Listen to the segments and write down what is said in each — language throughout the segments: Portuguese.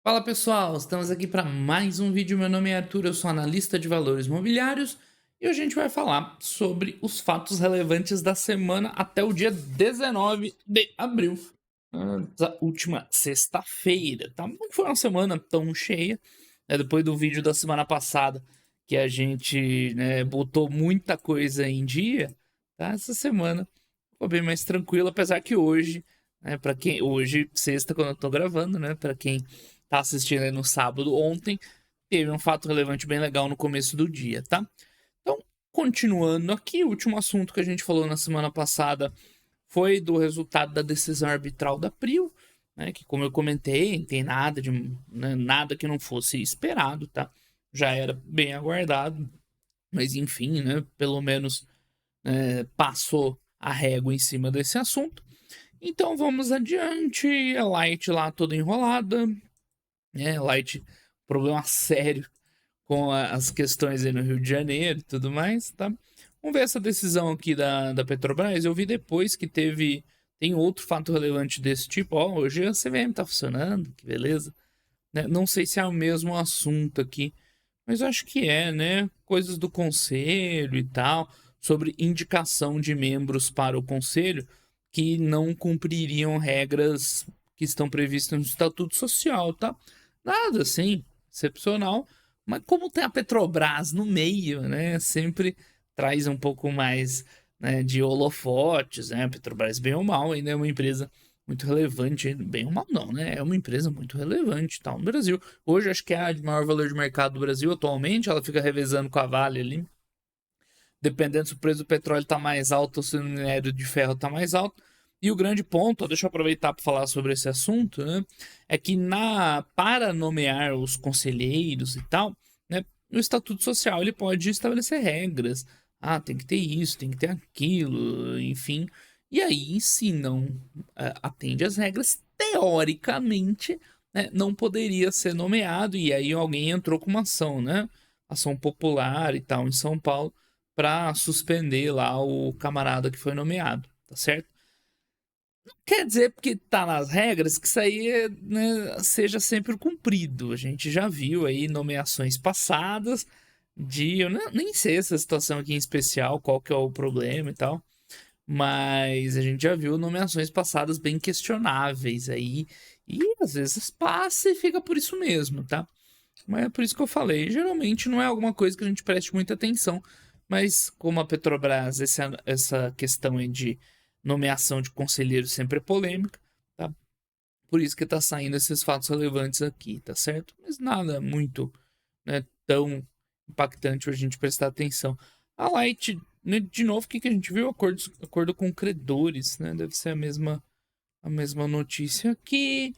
Fala pessoal, estamos aqui para mais um vídeo. Meu nome é Arthur, eu sou analista de valores imobiliários e hoje a gente vai falar sobre os fatos relevantes da semana até o dia 19 de abril, da última sexta-feira, tá? Não foi uma semana tão cheia, né? Depois do vídeo da semana passada que a gente, né, botou muita coisa em dia, tá? Essa semana foi bem mais tranquilo, apesar que hoje, né, para quem hoje, sexta, quando eu tô gravando, né, para quem tá assistindo aí no sábado ontem, teve um fato relevante bem legal no começo do dia, tá? Então, continuando aqui, o último assunto que a gente falou na semana passada foi do resultado da decisão arbitral da Prio, né? Que, como eu comentei, não tem nada de, né, nada que não fosse esperado, tá? Já era bem aguardado, mas enfim, né? Pelo menos passou a régua em cima desse assunto. Então vamos adiante. A Light lá toda enrolada, né? Light, problema sério com as questões aí no Rio de Janeiro e tudo mais, tá? Vamos ver essa decisão aqui da Petrobras. Eu vi depois que tem outro fato relevante desse tipo. Ó, hoje a CVM tá funcionando, que beleza. Né? Não sei se é o mesmo assunto aqui, mas acho que é, né? Coisas do conselho e tal, sobre indicação de membros para o conselho que não cumpririam regras que estão previstas no Estatuto Social, tá? Nada assim, excepcional, mas como tem a Petrobras no meio, né? Sempre traz um pouco mais, né, de holofotes, né? A Petrobras, bem ou mal, ainda é uma empresa muito relevante, bem ou mal não, né? É uma empresa muito relevante, tal, no Brasil. Hoje acho que é a de maior valor de mercado do Brasil atualmente, ela fica revezando com a Vale ali, dependendo se o preço do petróleo tá mais alto ou se o minério de ferro tá mais alto. E o grande ponto, deixa eu aproveitar para falar sobre esse assunto, né, é que para nomear os conselheiros e tal, né, o Estatuto Social ele pode estabelecer regras. Ah, tem que ter isso, tem que ter aquilo, enfim. E aí, se não atende às regras, teoricamente, né, não poderia ser nomeado. E aí alguém entrou com uma ação, né? Ação popular e tal em São Paulo para suspender lá o camarada que foi nomeado, tá certo? Não quer dizer porque tá nas regras que isso aí, né, seja sempre cumprido. A gente já viu aí nomeações passadas eu nem sei essa situação aqui em especial, qual que é o problema e tal, mas a gente já viu nomeações passadas bem questionáveis aí, e às vezes passa e fica por isso mesmo, tá? Mas é por isso que eu falei, geralmente não é alguma coisa que a gente preste muita atenção, mas como a Petrobras, essa questão aí de nomeação de conselheiro sempre é polêmica, tá? Por isso que tá saindo esses fatos relevantes aqui, tá certo? Mas nada muito, né, tão impactante pra gente prestar atenção. A Light, né, de novo, o que a gente viu? Acordo com credores, né? Deve ser a mesma notícia aqui.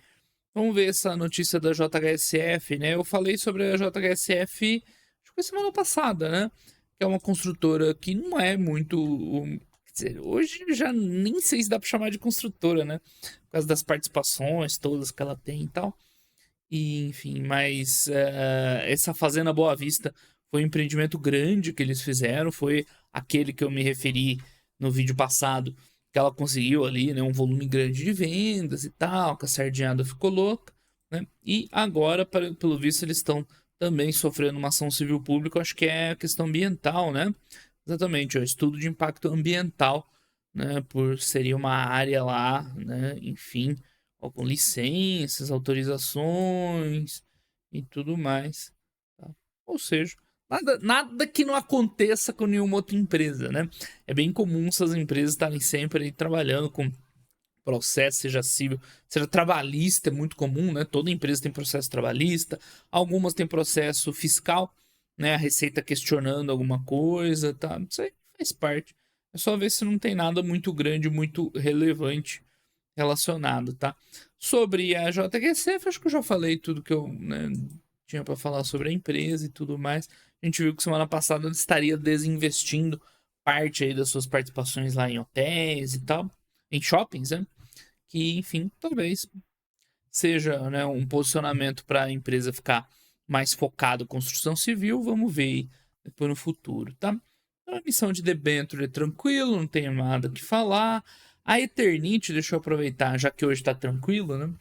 Vamos ver essa notícia da JHSF, né? Eu falei sobre a JHSF, acho que foi semana passada, né? Que é uma construtora que não é muito. Quer dizer, hoje já nem sei se dá pra chamar de construtora, né? Por causa das participações todas que ela tem e tal. E, enfim, mas essa Fazenda Boa Vista foi um empreendimento grande que eles fizeram. Foi aquele que eu me referi no vídeo passado, que ela conseguiu ali, né, um volume grande de vendas e tal, que a sardinhada ficou louca, né? E agora, pelo visto, eles estão também sofrendo uma ação civil pública, acho que é questão ambiental, né? Exatamente, o estudo de impacto ambiental, né? Por seria uma área lá, né? Enfim, com licenças, autorizações e tudo mais, tá? Ou seja, nada que não aconteça com nenhuma outra empresa, né? É bem comum essas empresas estarem sempre aí trabalhando com processo, seja civil, seja trabalhista, é muito comum, né? Toda empresa tem processo trabalhista, algumas têm processo fiscal, né? A Receita questionando alguma coisa, tá? Isso aí faz parte. É só ver se não tem nada muito grande, muito relevante relacionado, tá? Sobre a JQCF, acho que eu já falei tudo que eu, né, tinha para falar sobre a empresa e tudo mais. A gente viu que semana passada ela estaria desinvestindo parte aí das suas participações lá em hotéis e tal, em shoppings, né? Que, enfim, talvez seja, né, um posicionamento para a empresa ficar mais focado em construção civil. Vamos ver aí depois no futuro, tá? Então, a emissão de debênture é tranquilo, não tem nada que falar. A Eternite, deixa eu aproveitar, já que hoje tá tranquilo, né?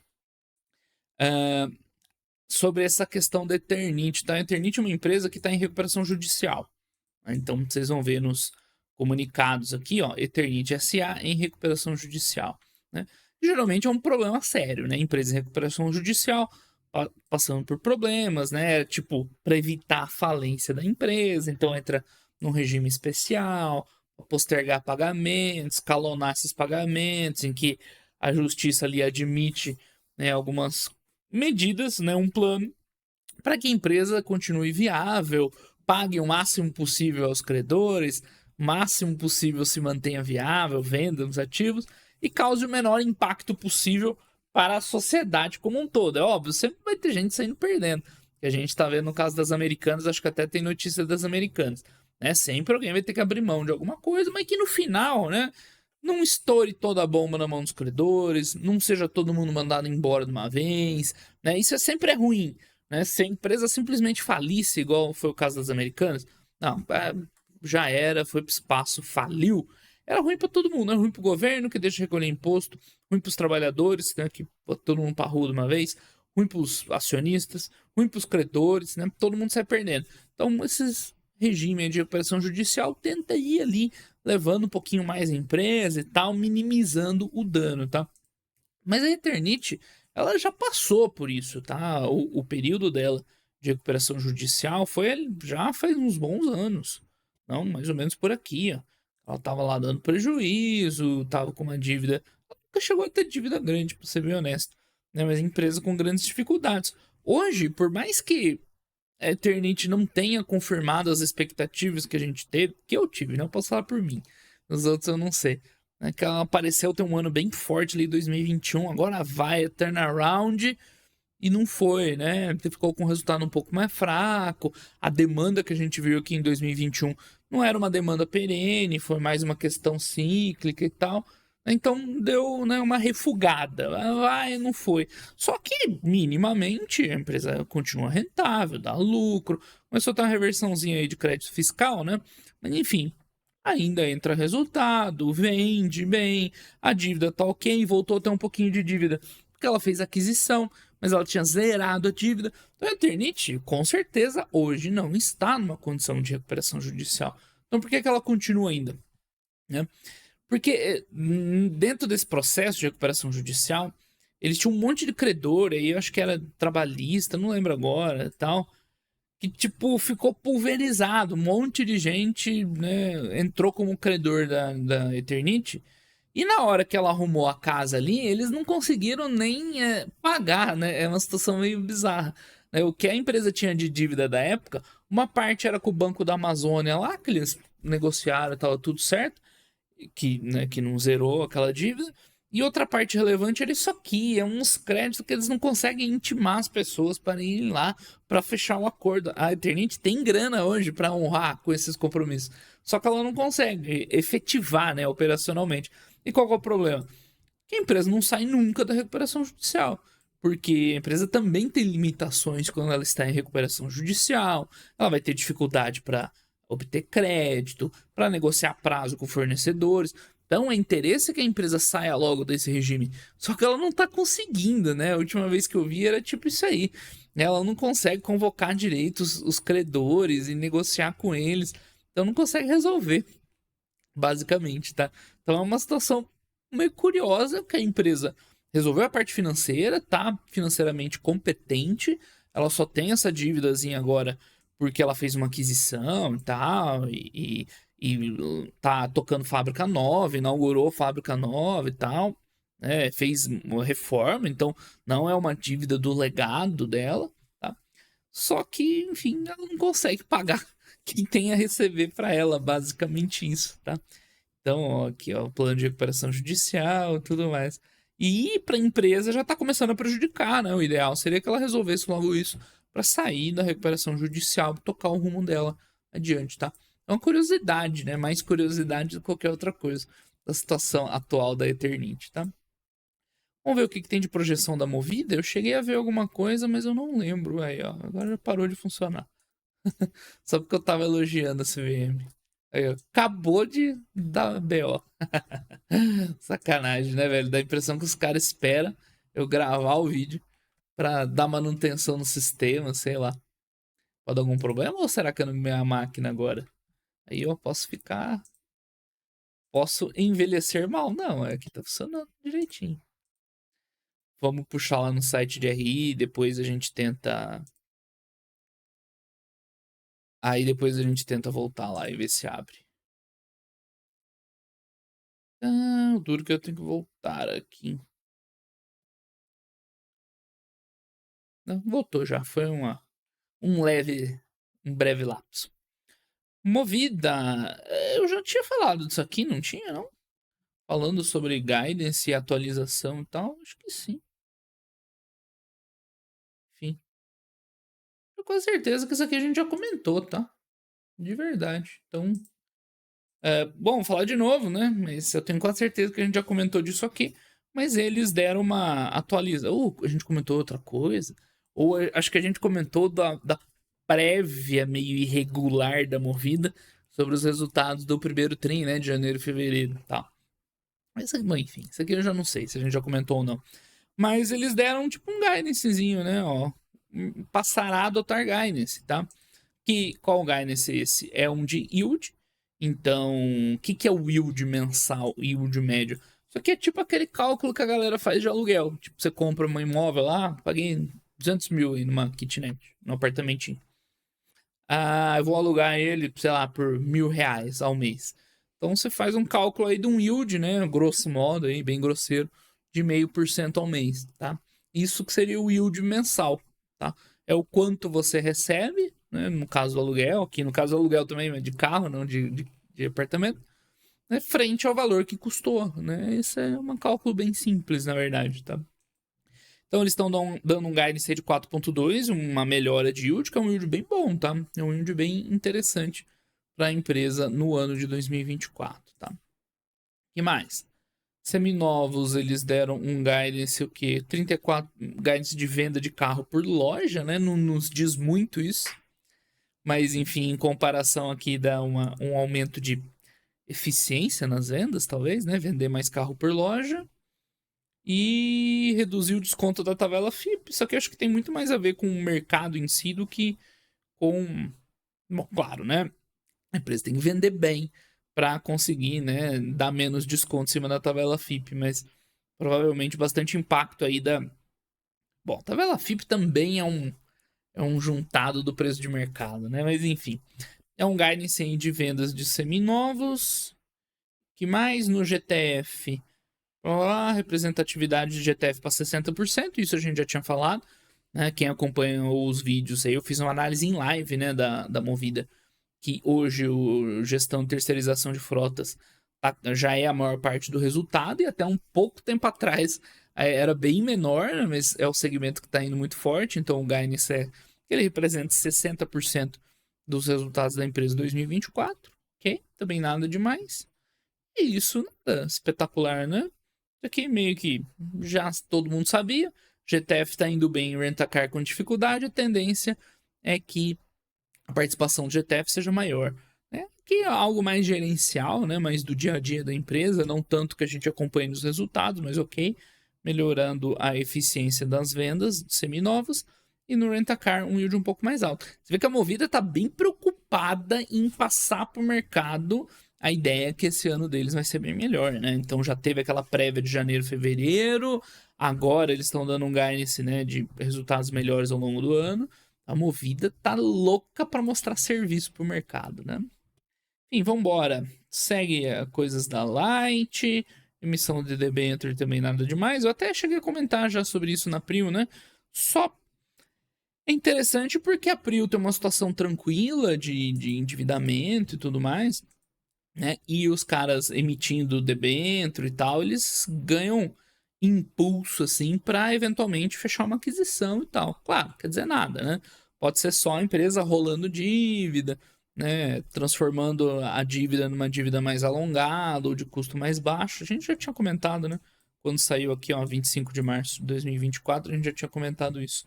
sobre essa questão da Eternit, tá? A Eternit é uma empresa que está em recuperação judicial, né? Então vocês vão ver nos comunicados aqui, ó, Eternit SA em recuperação judicial, né? Geralmente é um problema sério, né? Empresa em recuperação judicial passando por problemas, né? Tipo, para evitar a falência da empresa, então entra num regime especial, postergar pagamentos, escalonar esses pagamentos, em que a justiça ali admite, né, algumas medidas, né, um plano para que a empresa continue viável, pague o máximo possível aos credores, o máximo possível se mantenha viável, venda os ativos e cause o menor impacto possível para a sociedade como um todo. É óbvio, sempre vai ter gente saindo perdendo. Que a gente está vendo no caso das Americanas, acho que até tem notícia das Americanas. Né? Sempre alguém vai ter que abrir mão de alguma coisa, mas que no final, né, não estoure toda a bomba na mão dos credores, não seja todo mundo mandado embora de uma vez, né? Isso sempre é ruim, né? Se a empresa simplesmente falisse, igual foi o caso das Americanas, não, já era, foi pro espaço, faliu. Era ruim para todo mundo, era ruim pro governo, que deixa de recolher imposto, ruim pros trabalhadores, né, que bota todo mundo pra rua de uma vez, ruim pros acionistas, ruim pros credores, né? Todo mundo sai perdendo. Então, esses regime de recuperação judicial tenta ir ali levando um pouquinho mais a empresa e tal, minimizando o dano, tá? Mas a Eternit, ela já passou por isso, tá? O período dela de recuperação judicial foi já faz uns bons anos. Não, mais ou menos por aqui, ó. Ela tava lá dando prejuízo, tava com uma dívida. Ela nunca chegou a ter dívida grande, pra ser bem honesto. Né? Mas empresa com grandes dificuldades. Hoje, por mais que a Eternit não tenha confirmado as expectativas que a gente teve, que eu tive, né? Eu posso falar por mim. Os outros eu não sei. Né? Que ela apareceu ter um ano bem forte ali em 2021, agora vai, turnaround, e não foi, né? Ficou com um resultado um pouco mais fraco. A demanda que a gente viu aqui em 2021 não era uma demanda perene, foi mais uma questão cíclica e tal. Então deu, né, uma refugada. Vai, não foi. Só que, minimamente, a empresa continua rentável, dá lucro. Começou a ter uma reversãozinha aí de crédito fiscal, né? Mas enfim, ainda entra resultado, vende bem, a dívida tá ok, voltou a ter um pouquinho de dívida porque ela fez aquisição, mas ela tinha zerado a dívida. Então a Eternit, com certeza, hoje não está numa condição de recuperação judicial. Então por que, que ela continua ainda? Né? Porque dentro desse processo de recuperação judicial, eles tinham um monte de credor, aí eu acho que era trabalhista, não lembro agora, tal, que tipo ficou pulverizado, um monte de gente, né, entrou como credor da Eternit, e na hora que ela arrumou a casa ali, eles não conseguiram nem pagar, né? É uma situação meio bizarra. Né? O que a empresa tinha de dívida da época, uma parte era com o Banco da Amazônia lá, que eles negociaram, estava tudo certo, que, né, que não zerou aquela dívida. E outra parte relevante era isso aqui, é uns créditos que eles não conseguem intimar as pessoas para ir lá para fechar o acordo. A Eternit tem grana hoje para honrar com esses compromissos, só que ela não consegue efetivar, né, operacionalmente. E qual que é o problema? Que a empresa não sai nunca da recuperação judicial. Porque a empresa também tem limitações quando ela está em recuperação judicial, ela vai ter dificuldade para obter crédito, para negociar prazo com fornecedores. Então é interesse que a empresa saia logo desse regime. Só que ela não está conseguindo, né? A última vez que eu vi era tipo isso aí. Ela não consegue convocar direito os credores e negociar com eles. Então não consegue resolver, basicamente, tá? Então é uma situação meio curiosa que a empresa resolveu a parte financeira, tá financeiramente competente, ela só tem essa dívidazinha agora porque ela fez uma aquisição e tal, e tá tocando fábrica nova, inaugurou fábrica nova e tal, né? Fez uma reforma, então não é uma dívida do legado dela, tá? Só que, enfim, ela não consegue pagar quem tem a receber para ela, basicamente isso, tá? Então, ó, aqui, ó, o plano de recuperação judicial e tudo mais. E para a empresa já está começando a prejudicar, né? O ideal seria que ela resolvesse logo isso para sair da recuperação judicial e tocar o rumo dela adiante, tá? É uma curiosidade, né? Mais curiosidade do que qualquer outra coisa da situação atual da Eternit, tá? Vamos ver o que, que tem de projeção da Movida. Eu cheguei a ver alguma coisa, mas eu não lembro. Aí, ó, agora já parou de funcionar. Só porque eu tava elogiando a CVM. Aí, ó, acabou de dar BO. Sacanagem, né, velho? Dá a impressão que os caras esperam eu gravar o vídeo Pra dar manutenção no sistema, sei lá. Pode dar algum problema ou será que é na minha máquina agora? Aí eu posso ficar. Posso envelhecer mal. Não, aqui tá funcionando direitinho. Vamos puxar lá no site de RI, depois a gente tenta. Aí depois a gente tenta voltar lá e ver se abre. Ah, o duro que eu tenho que voltar aqui. Não, voltou já. Foi um breve lapso. Movida. Eu já tinha falado disso aqui, não tinha, não? Falando sobre guidance e atualização e tal. Acho que sim. Enfim. Eu com certeza que isso aqui a gente já comentou, tá? De verdade. Então, bom, falar de novo, né? Mas eu tenho quase certeza que a gente já comentou disso aqui. Mas eles deram uma atualiza. Ou a gente comentou outra coisa. Ou acho que a gente comentou da prévia meio irregular da Movida sobre os resultados do primeiro tri, né? De janeiro e fevereiro e tal. Mas, bom, enfim, isso aqui eu já não sei se a gente já comentou ou não. Mas eles deram tipo um guidancezinho, né? Ó, passará a adotar guidance, tá? Qual guidance é esse? É um de yield. Então, o que é o yield mensal, yield médio? Isso aqui é tipo aquele cálculo que a galera faz de aluguel. Tipo, você compra um imóvel lá, paguei 200 mil aí numa kitnet, num apartamentinho. Ah, eu vou alugar ele, sei lá, por R$ 1.000 ao mês. Então você faz um cálculo aí de um yield, né? Grosso modo, aí, bem grosseiro, de 0,5% ao mês, tá? Isso que seria o yield mensal, tá? É o quanto você recebe, né? No caso do aluguel, aqui no caso do aluguel também, mas de carro, não de apartamento, né? Frente ao valor que custou, né? Esse é um cálculo bem simples, na verdade, tá? Então eles estão dando um guidance de 4.2, uma melhora de yield, que é um yield bem bom, tá? É um yield bem interessante para a empresa no ano de 2024, tá? E mais? Seminovos, eles deram um guidance, o quê? 34 guidance de venda de carro por loja, né? Não nos diz muito isso. Mas, enfim, em comparação aqui dá um aumento de eficiência nas vendas, talvez, né? Vender mais carro por loja. E reduzir o desconto da tabela FIP. Isso aqui eu acho que tem muito mais a ver com o mercado em si do que com. Bom, claro, né? A empresa tem que vender bem para conseguir, né, dar menos desconto em cima da tabela FIP, mas provavelmente bastante impacto aí da. Bom, a tabela FIP também é um juntado do preço de mercado, né? Mas enfim, é um guidance aí de vendas de seminovos. Que mais no GTF? A representatividade de GTF para 60%, isso a gente já tinha falado, né? Quem acompanhou os vídeos aí, eu fiz uma análise em live, né, da Movida, que hoje o gestão e terceirização de frotas já é a maior parte do resultado, e até um pouco tempo atrás era bem menor, né, mas é o segmento que está indo muito forte, então o guidance ele representa 60% dos resultados da empresa em 2024, ok? Também nada demais. E isso, nada espetacular, né? Isso aqui meio que já todo mundo sabia. GTF está indo bem, Rent-A-Car com dificuldade. A tendência é que a participação do GTF seja maior. Né? Que é algo mais gerencial, né? Mais do dia a dia da empresa, não tanto que a gente acompanhe os resultados, mas ok. Melhorando a eficiência das vendas de seminovos. E no Rent-A-Car, um yield um pouco mais alto. Você vê que a Movida está bem preocupada em passar para o mercado a ideia é que esse ano deles vai ser bem melhor, né? Então já teve aquela prévia de janeiro, fevereiro, agora eles estão dando um guidance, né, de resultados melhores ao longo do ano. A Movida tá louca para mostrar serviço pro mercado, né? Enfim, vambora. Segue coisas da Light, emissão de debênture também nada demais. Eu até cheguei a comentar já sobre isso na Prio, né? Só é interessante porque a Prio tem uma situação tranquila de endividamento e tudo mais, né? E os caras emitindo debênture e tal, eles ganham impulso assim para eventualmente fechar uma aquisição e tal. Claro, quer dizer nada, né? Pode ser só a empresa rolando dívida, né? Transformando a dívida numa dívida mais alongada ou de custo mais baixo. A gente já tinha comentado, né? Quando saiu aqui, ó, 25 de março de 2024, a gente já tinha comentado isso,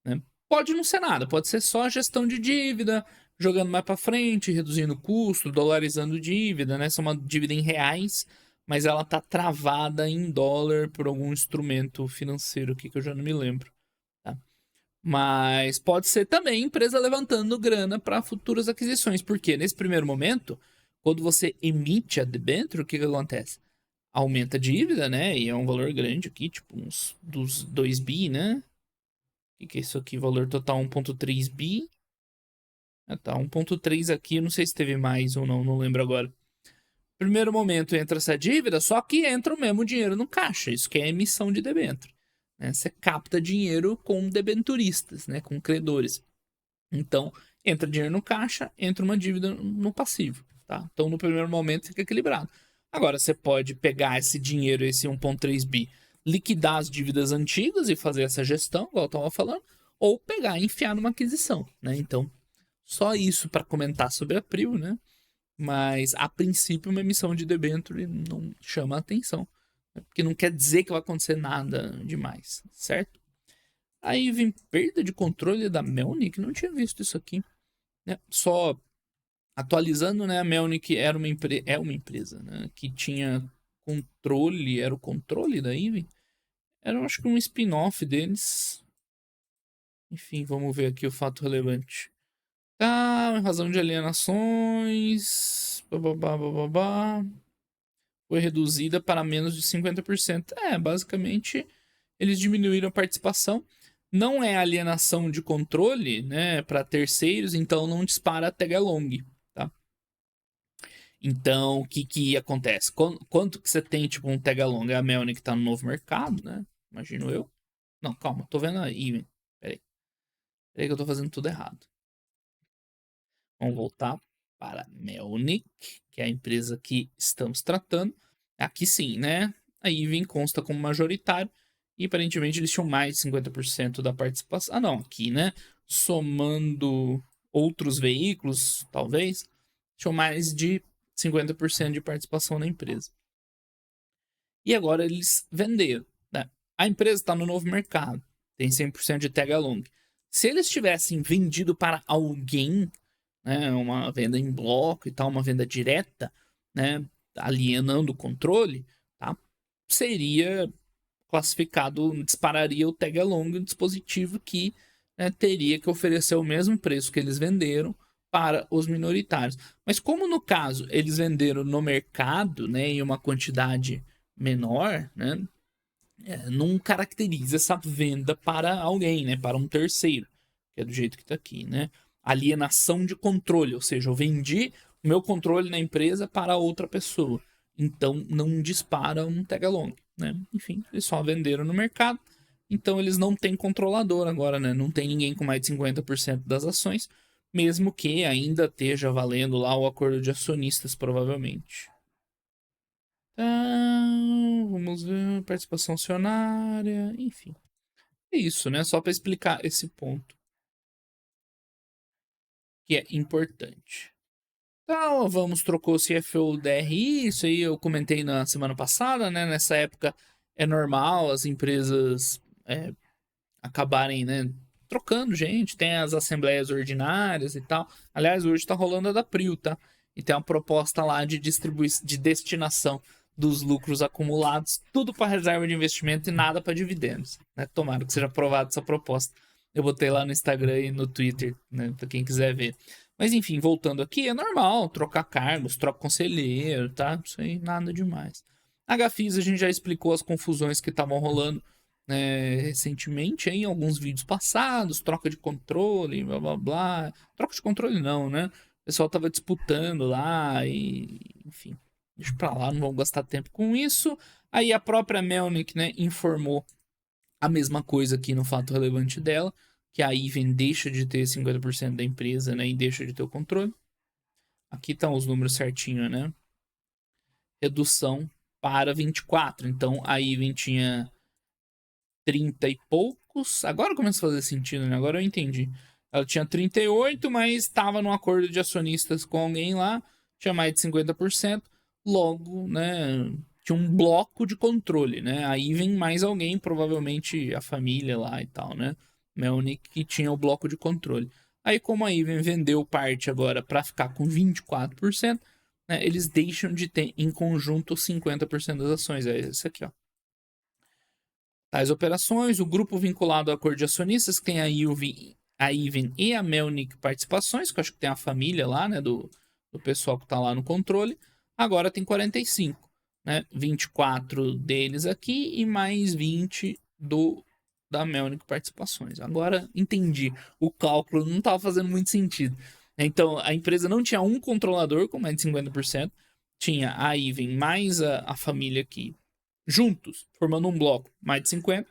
né? Pode não ser nada, pode ser só gestão de dívida, jogando mais para frente, reduzindo custo, dolarizando dívida, né? Essa é uma dívida em reais, mas ela tá travada em dólar por algum instrumento financeiro aqui que eu já não me lembro. Tá? Mas pode ser também empresa levantando grana para futuras aquisições, porque nesse primeiro momento, quando você emite a debênture, o que acontece? Aumenta a dívida, né? E é um valor grande aqui, tipo uns dos 2 bi, né? O que é isso aqui? Valor total 1,3 bi. Ah, tá, 1,3 aqui, eu não sei se teve mais ou não, não lembro agora. Primeiro momento entra essa dívida, só que entra o mesmo dinheiro no caixa. Isso que é emissão de debênture. Né? Você capta dinheiro com debenturistas, né? Com credores. Então, entra dinheiro no caixa, entra uma dívida no passivo. Tá? Então, no primeiro momento, fica equilibrado. Agora, você pode pegar esse dinheiro, esse 1,3 bi, liquidar as dívidas antigas e fazer essa gestão, igual eu estava falando, ou pegar e enfiar numa aquisição. Né? Então, só isso para comentar sobre a PRIO, né? Mas, a princípio, uma emissão de debênture não chama a atenção. Né? Porque não quer dizer que vai acontecer nada demais, certo? Aí vem perda de controle da Melnick, não tinha visto isso aqui. Né? Só atualizando, né? A Melnick era é uma empresa, né? Que tinha controle, era o controle da Ivy? Era, acho que um spin-off deles. Enfim, vamos ver aqui o fato relevante. Tá, em razão de alienações. Bababá, bababá, foi reduzida para menos de 50%. É, basicamente, eles diminuíram a participação. Não é alienação de controle, né, para terceiros, então não dispara a tag along, tá? Então, o que acontece? Quanto que você tem, tipo, um tag along? É a Melnick que tá no novo mercado, né? Imagino eu. Não, calma, tô vendo aí. Peraí. Peraí que eu tô fazendo tudo errado. Vamos voltar para Melnick, que é a empresa que estamos tratando. Aqui sim, né? A Ivin consta como majoritário e aparentemente eles tinham mais de 50% da participação. Ah, não, aqui, né? Somando outros veículos, talvez, tinham mais de 50% de participação na empresa. E agora eles venderam, né? A empresa está no novo mercado, tem 100% de tag along. Se eles tivessem vendido para alguém, né, uma venda em bloco e tal, uma venda direta, né, alienando o controle, tá, seria classificado, dispararia o tag along um dispositivo que, né, teria que oferecer o mesmo preço que eles venderam para os minoritários. Mas como no caso eles venderam no mercado, né, em uma quantidade menor, né, não caracteriza essa venda para alguém, né, para um terceiro, que é do jeito que está aqui, né? Alienação de controle, ou seja, eu vendi o meu controle na empresa para outra pessoa. Então não dispara um tag along, né? Enfim, eles só venderam no mercado. Então eles não têm controlador agora, né? Não tem ninguém com mais de 50% das ações, mesmo que ainda esteja valendo lá o acordo de acionistas, provavelmente. Então, vamos ver, participação acionária, enfim. É isso, né? Só para explicar esse ponto que é importante. Então, vamos, trocou o CFO DRI, isso aí eu comentei na semana passada, né? Nessa época é normal as empresas acabarem, né, trocando gente, tem as assembleias ordinárias e tal. Aliás, hoje tá rolando a da Prio, tá? E tem uma proposta lá de distribuição, de destinação dos lucros acumulados, tudo para reserva de investimento e nada para dividendos, né? Tomara que seja aprovada essa proposta. Eu botei lá no Instagram e no Twitter, né, para quem quiser ver. Mas enfim, voltando aqui, é normal trocar cargos, troca conselheiro, tá? Isso aí nada demais. A Gafisa a gente já explicou as confusões que estavam rolando, né, recentemente em alguns vídeos passados, troca de controle, blá blá blá. Troca de controle não, né? O pessoal tava disputando lá e, enfim, deixa pra lá, não vamos gastar tempo com isso. Aí a própria Melnick, né, informou a mesma coisa aqui no fato relevante dela, que a Iven deixa de ter 50% da empresa, né, e deixa de ter o controle. Aqui estão os números certinho, né? Redução para 24. Então a Iven tinha 30 e poucos. Agora começa a fazer sentido, né? Agora eu entendi. Ela tinha 38, mas estava num acordo de acionistas com alguém lá, tinha mais de 50%. Logo, né? Tinha um bloco de controle, né? Aí vem mais alguém, provavelmente a família lá e tal, né? Melnick que tinha o bloco de controle. Aí, como a Iven vendeu parte agora para ficar com 24%, né, eles deixam de ter em conjunto 50% das ações. É isso aqui, ó. Tais operações, o grupo vinculado ao acordo de acionistas, que tem a Even e a Melnick Participações, que eu acho que tem a família lá, né, do pessoal que está lá no controle, agora tem 45, né, 24 deles aqui e mais 20 da Melnick Participações. Agora entendi, o cálculo não estava fazendo muito sentido. Então, a empresa não tinha um controlador com mais de 50%, tinha a Even mais a família aqui, juntos, formando um bloco, mais de 50,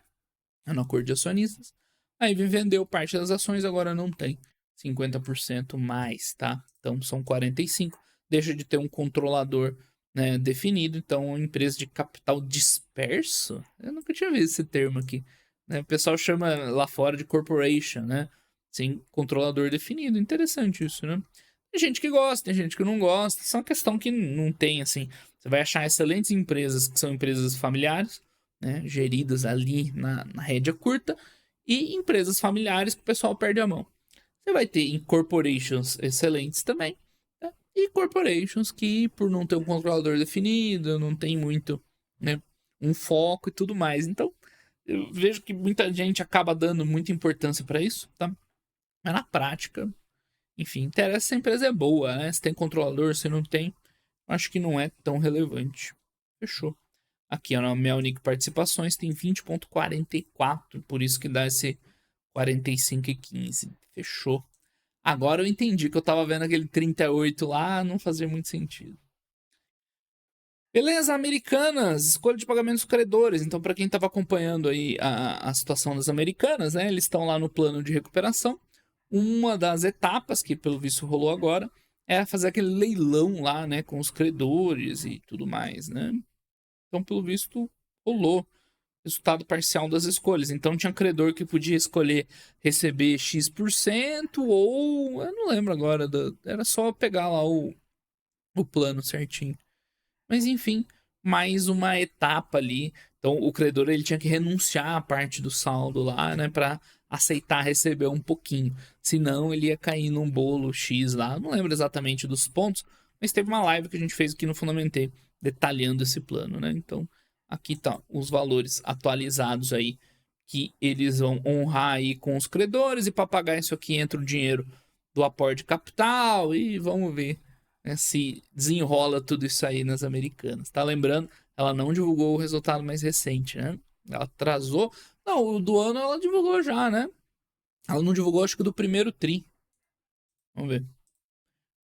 no acordo de acionistas. A Even vendeu parte das ações, agora não tem 50% mais, tá? Então são 45, deixa de ter um controlador, né, definido, então empresa de capital disperso, eu nunca tinha visto esse termo aqui, né? O pessoal chama lá fora de corporation, né? Sem controlador definido, interessante isso, né? Tem gente que gosta, tem gente que não gosta, isso é uma questão que não tem, assim, você vai achar excelentes empresas que são empresas familiares, né, geridas ali na rédea curta, e empresas familiares que o pessoal perde a mão. Você vai ter corporations excelentes também, né, e corporations que, por não ter um controlador definido, não tem muito, né, um foco e tudo mais. Então, eu vejo que muita gente acaba dando muita importância para isso, tá? Mas na prática, enfim, interessa se a empresa é boa, né? Se tem controlador, se não tem, acho que não é tão relevante. Fechou. Aqui, ó, na Melnick Participações tem 20,44, por isso que dá esse 45,15. Fechou. Agora eu entendi que eu tava vendo aquele 38 lá, não fazia muito sentido. Beleza, Americanas, escolha de pagamentos credores. Então, para quem estava acompanhando aí a situação das Americanas, né, eles estão lá no plano de recuperação. Uma das etapas que, pelo visto, rolou agora é fazer aquele leilão lá, né, com os credores e tudo mais, né? Então, pelo visto, rolou resultado parcial das escolhas. Então, tinha credor que podia escolher receber X% ou... eu não lembro agora, era só pegar lá o plano certinho. Mas, enfim, mais uma etapa ali. Então, o credor ele tinha que renunciar a parte do saldo lá, né, para aceitar receber um pouquinho. Senão, ele ia cair num bolo X lá. Não lembro exatamente dos pontos, mas teve uma live que a gente fez aqui no Fundamentei, detalhando esse plano, né? Então, aqui tá os valores atualizados aí que eles vão honrar aí com os credores, e para pagar isso aqui entra o dinheiro do aporte de capital e vamos ver, né, se desenrola tudo isso aí nas Americanas. Tá lembrando, ela não divulgou o resultado mais recente, né? Ela atrasou. Não, o do ano ela divulgou já, né? Ela não divulgou, acho que do primeiro tri. Vamos ver.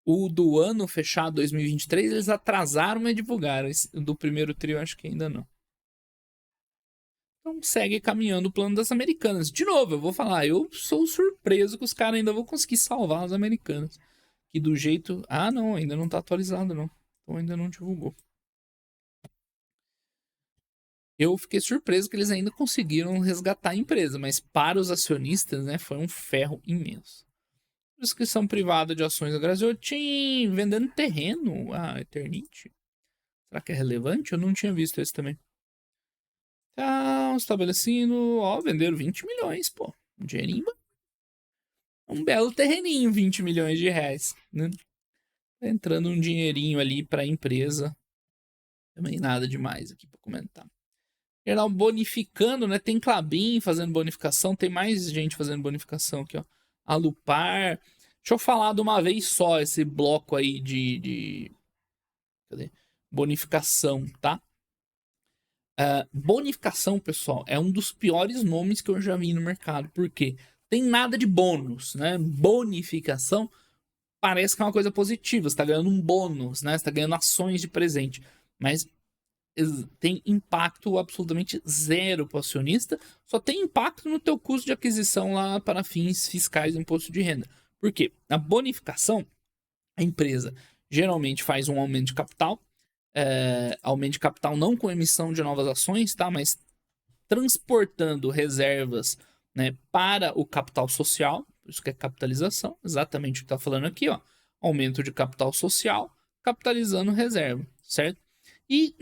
O do ano fechado 2023, eles atrasaram e divulgaram. Esse, do primeiro tri, eu acho que ainda não. Então segue caminhando o plano das Americanas. De novo, eu vou falar, eu sou surpreso que os caras ainda vão conseguir salvar as Americanas. Que do jeito... ah, não, ainda não tá atualizado, não. Então ainda não divulgou. Eu fiquei surpreso que eles ainda conseguiram resgatar a empresa, mas para os acionistas, né, foi um ferro imenso. Inscrição privada de ações da Graziotin, vendendo terreno. Ah, Eternity. Será que é relevante? Eu não tinha visto esse também. Tá, estabelecendo. Ó, venderam 20 milhões, pô. Um dinheirinho. Um belo terreninho, 20 milhões de reais, né? Tá entrando um dinheirinho ali pra empresa. Também nada demais aqui pra comentar. Geral bonificando, né? Tem Klabin fazendo bonificação, tem mais gente fazendo bonificação aqui, ó. Alupar. Deixa eu falar de uma vez só esse bloco aí de cadê? Bonificação, tá? Bonificação, pessoal, é um dos piores nomes que eu já vi no mercado. Por quê? Tem nada de bônus, né? Bonificação parece que é uma coisa positiva. Você tá ganhando um bônus, né? Você tá ganhando ações de presente. Mas tem impacto absolutamente zero para o acionista, só tem impacto no teu custo de aquisição lá para fins fiscais do imposto de renda. Por quê? Na bonificação, a empresa geralmente faz um aumento de capital, aumento de capital não com emissão de novas ações, tá? Mas transportando reservas, né, para o capital social, isso que é capitalização, exatamente o que está falando aqui, ó, aumento de capital social, capitalizando reserva, certo? E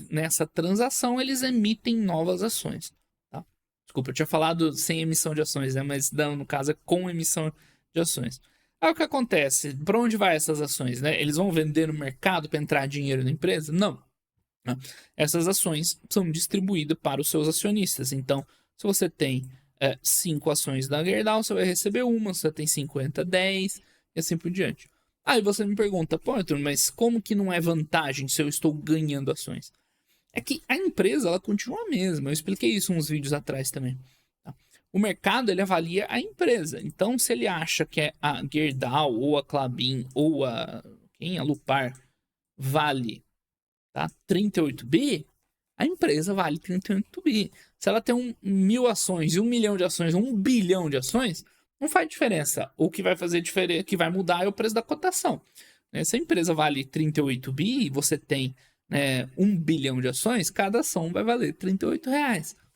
nessa transação eles emitem novas ações, tá? Desculpa, eu tinha falado sem emissão de ações, né? Mas não, no caso é com emissão de ações. Aí o que acontece? Para onde vai essas ações, né? Eles vão vender no mercado para entrar dinheiro na empresa? Não. Né? Essas ações são distribuídas para os seus acionistas. Então, se você tem 5 ações da Gerdau, você vai receber uma. Se você tem 50, 10 e assim por diante. Aí você me pergunta, pô, Arthur, mas como que não é vantagem se eu estou ganhando ações? É que a empresa, ela continua a mesma. Eu expliquei isso uns vídeos atrás também. Tá? O mercado, ele avalia a empresa. Então, se ele acha que a Gerdau, ou a Klabin, ou a Lupar vale, tá, 38 bi, a empresa vale 38 bi. Se ela tem 1.000 ações, 1 milhão de ações, 1 bilhão de ações, não faz diferença. O que vai fazer diferença, que vai mudar é o preço da cotação. Se a empresa vale 38 bi e você tem 1 bilhão de ações, cada ação vai valer R$ 38.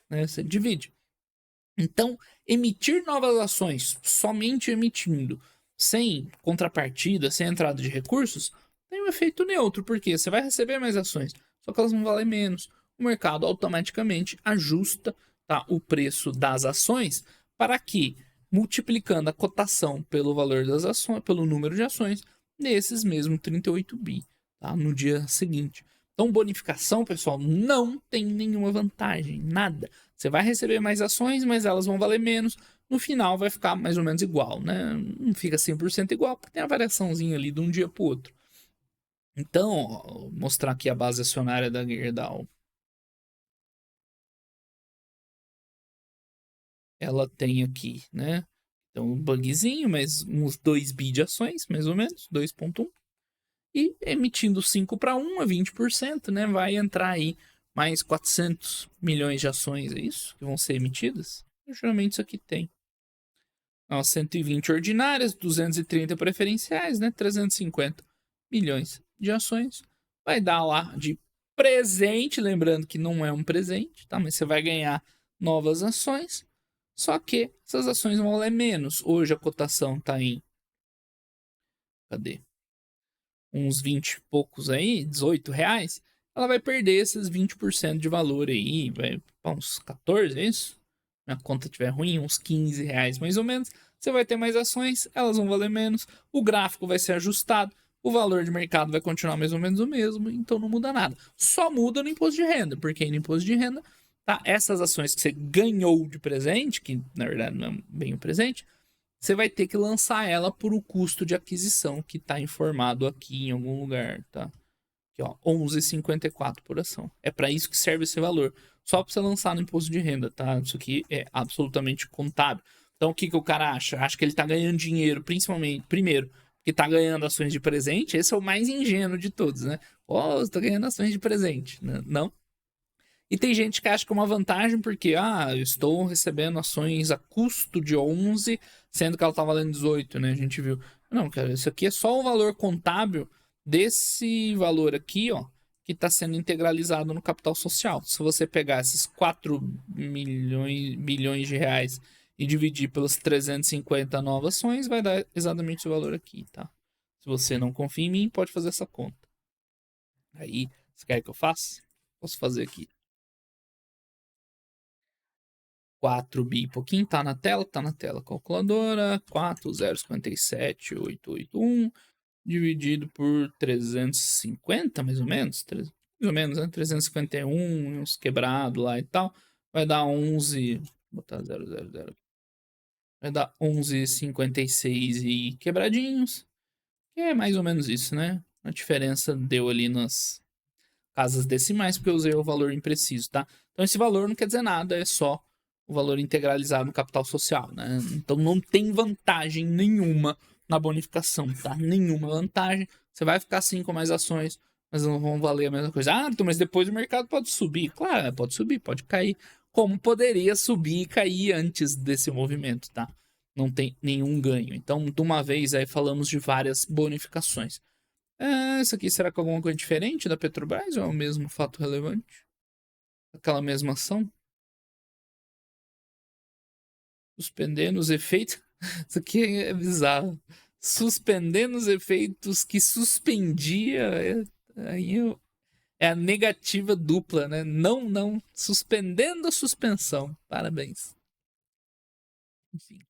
Você divide. Então, emitir novas ações, somente emitindo, sem contrapartida, sem entrada de recursos, tem um efeito neutro, porque você vai receber mais ações, só que elas vão valer menos. O mercado automaticamente ajusta, tá, o preço das ações para que, multiplicando a cotação pelo valor das ações, pelo número de ações, nesses mesmos 38 bi, tá, no dia seguinte. Então, bonificação, pessoal, não tem nenhuma vantagem, nada. Você vai receber mais ações, mas elas vão valer menos. No final vai ficar mais ou menos igual, né? Não fica 100% igual, porque tem a variaçãozinha ali de um dia para o outro. Então, vou mostrar aqui a base acionária da Gerdau. Ela tem aqui, né? Então, um bugzinho, mas uns 2 bi de ações, mais ou menos, 2,1. E emitindo 5 para 1, a 20%, né? Vai entrar aí mais 400 milhões de ações, é isso? Que vão ser emitidas? Geralmente isso aqui tem. 120 ordinárias, 230 preferenciais, né? 350 milhões de ações. Vai dar lá de presente, lembrando que não é um presente, tá? Mas você vai ganhar novas ações. Só que essas ações vão valer menos. Hoje a cotação tá em... Cadê? Uns 20 e poucos aí, R$ 18. Ela vai perder esses 20% de valor aí. Vai para uns 14, é isso? Minha conta estiver ruim, uns R$ 15 mais ou menos. Você vai ter mais ações, elas vão valer menos. O gráfico vai ser ajustado. O valor de mercado vai continuar mais ou menos o mesmo, então não muda nada. Só muda no imposto de renda, porque no imposto de renda, tá, essas ações que você ganhou de presente, que na verdade não é bem o presente, você vai ter que lançar ela por o custo de aquisição que está informado aqui em algum lugar, tá? Aqui, ó, 11,54 por ação. É para isso que serve esse valor. Só para você lançar no imposto de renda, tá? Isso aqui é absolutamente contábil. Então, o que o cara acha? Acha que ele está ganhando dinheiro, principalmente, primeiro, que está ganhando ações de presente. Esse é o mais ingênuo de todos, né? Oh, você tá ganhando ações de presente. Não. E tem gente que acha que é uma vantagem porque, eu estou recebendo ações a custo de 11, sendo que ela tá valendo 18, né? A gente viu. Não, cara, isso aqui é só o valor contábil desse valor aqui, ó, que está sendo integralizado no capital social. Se você pegar esses 4 bilhões de reais e dividir pelas 350 novas ações, vai dar exatamente esse valor aqui, tá? Se você não confia em mim, pode fazer essa conta. Aí, você quer que eu faça? Posso fazer aqui. 4 bi e pouquinho, tá na tela, calculadora, 4,057,881, dividido por 350, mais ou menos, mais ou menos, né, 351, uns quebrados lá e tal, vai dar 11, vou botar 000, vai dar 11,56 e quebradinhos, que é mais ou menos isso, né, a diferença deu ali nas casas decimais, porque eu usei o valor impreciso, tá? Então esse valor não quer dizer nada, é só o valor integralizado no capital social, né? Então não tem vantagem nenhuma na bonificação, tá? Nenhuma vantagem. Você vai ficar assim com mais ações, mas não vão valer a mesma coisa. Então, mas depois o mercado pode subir. Claro, pode subir, pode cair. Como poderia subir e cair antes desse movimento, tá? Não tem nenhum ganho. Então, de uma vez aí falamos de várias bonificações. Isso aqui será que é alguma coisa diferente da Petrobras ou é o mesmo fato relevante? Aquela mesma ação? Suspendendo os efeitos. Isso aqui é bizarro. Suspendendo os efeitos que suspendia. É a negativa dupla, né? Não. Suspendendo a suspensão. Parabéns. Enfim.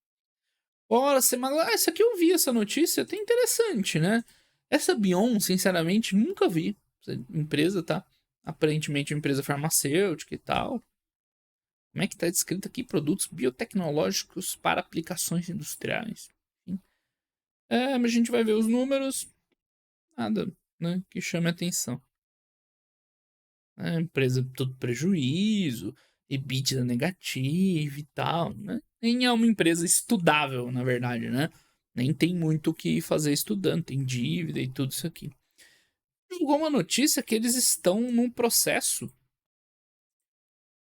Ora, semana. Isso aqui eu vi essa notícia. Até interessante, né? Essa Bion, sinceramente, nunca vi. Essa empresa, tá? Aparentemente uma empresa farmacêutica e tal. Como é que tá descrito aqui? Produtos biotecnológicos para aplicações industriais. Enfim. Mas a gente vai ver os números. Nada, né, que chame atenção. Empresa todo prejuízo, EBITDA negativo e tal, né? Nem é uma empresa estudável, na verdade, né? Nem tem muito o que fazer estudando, tem dívida e tudo isso aqui. Chegou uma notícia que eles estão num processo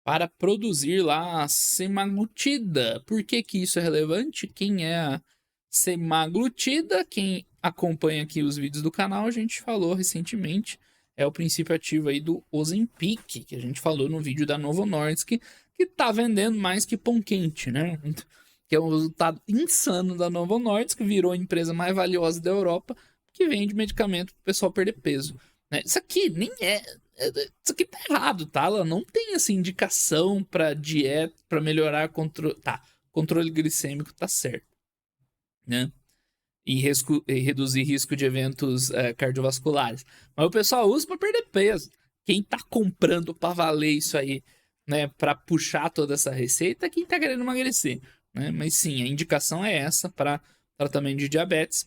para produzir lá a semaglutida. Por que que isso é relevante? Quem é a semaglutida? Quem acompanha aqui os vídeos do canal, a gente falou recentemente, é o princípio ativo aí do Ozempic, que a gente falou no vídeo da Novo Nordisk, que tá vendendo mais que pão quente, né? Que é um resultado insano da Novo Nordisk, que virou a empresa mais valiosa da Europa, que vende medicamento para o pessoal perder peso. Né? Isso aqui nem isso aqui tá errado, tá? Ela não tem essa indicação para dieta, para melhorar controle. Tá, controle glicêmico tá certo, né? E reduzir risco de eventos cardiovasculares. Mas o pessoal usa para perder peso. Quem tá comprando para valer isso aí, né? Para puxar toda essa receita é quem tá querendo emagrecer, né? Mas sim, a indicação é essa para tratamento de diabetes,